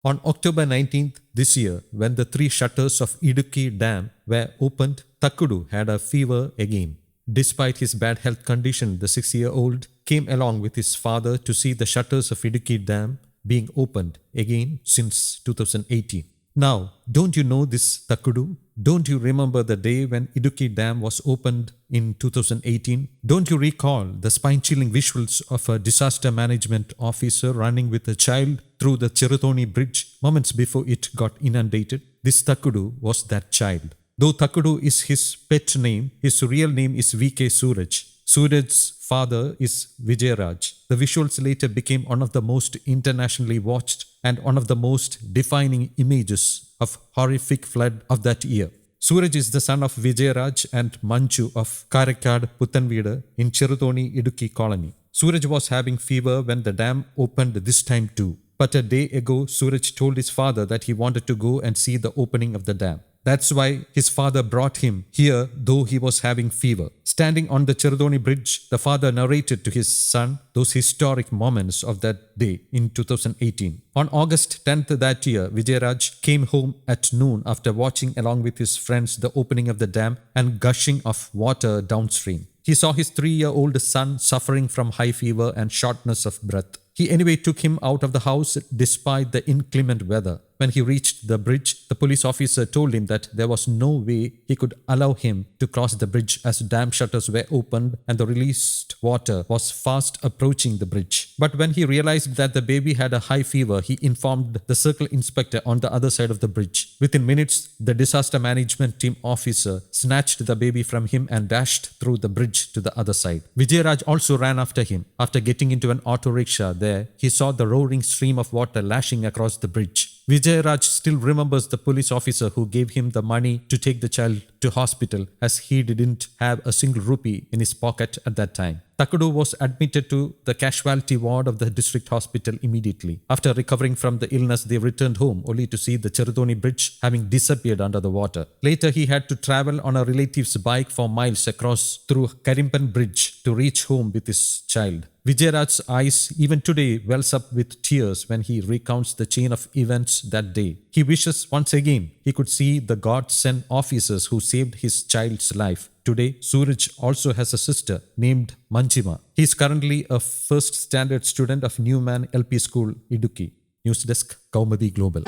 On October 19th this year, when the three shutters of Idukki Dam were opened, Takkudu had a fever again. Despite his bad health condition, the 6-year-old came along with his father to see the shutters of Idukki Dam being opened again since 2018. Now, don't you know this, Takkudu? Don't you remember the day when Idukki Dam was opened in 2018? Don't you recall the spine-chilling visuals of a disaster management officer running with a child through the Cherutoni Bridge moments before it got inundated? This Takkudu was that child. Though Takkudu is his pet name, his real name is V.K. Suraj. Suraj's father is Vijayaraj. The visuals later became one of the most internationally watched and one of the most defining images of horrific flood of that year. Suraj is the son of Vijayaraj and Manju of Karakad Puttanveedu in Cherutoni Idukki colony. Suraj was having fever when the dam opened this time too. But a day ago, Suraj told his father that he wanted to go and see the opening of the dam. That's why his father brought him here, though he was having fever. Standing on the Cherutoni Bridge, the father narrated to his son those historic moments of that day in 2018. On August 10th that year, Vijayaraj came home at noon after watching along with his friends the opening of the dam and gushing of water downstream. He saw his 3-year-old son suffering from high fever and shortness of breath. He anyway took him out of the house despite the inclement weather. When he reached the bridge, the police officer told him that there was no way he could allow him to cross the bridge as dam shutters were opened and the released water was fast approaching the bridge. But when he realized that the baby had a high fever, he informed the circle inspector on the other side of the bridge. Within minutes, the disaster management team officer snatched the baby from him and dashed through the bridge to the other side. Vijayaraj also ran after him. After getting into an auto rickshaw there, he saw the roaring stream of water lashing across the bridge. Vijayaraj still remembers the police officer who gave him the money to take the child to hospital as he didn't have a single rupee in his pocket at that time. Takkudu was admitted to the casualty ward of the district hospital immediately. After recovering from the illness, they returned home only to see the Cherutoni Bridge having disappeared under the water. Later, he had to travel on a relative's bike for miles across through Karimpan Bridge to reach home with his child. Vijayaraj's eyes even today wells up with tears when he recounts the chain of events that day. He wishes once again he could see the God-sent officers who saved his child's life. Today, Suraj also has a sister named Manjima. He is currently a first standard student of Newman LP School, Idukki. News Desk, Kaumudi Global.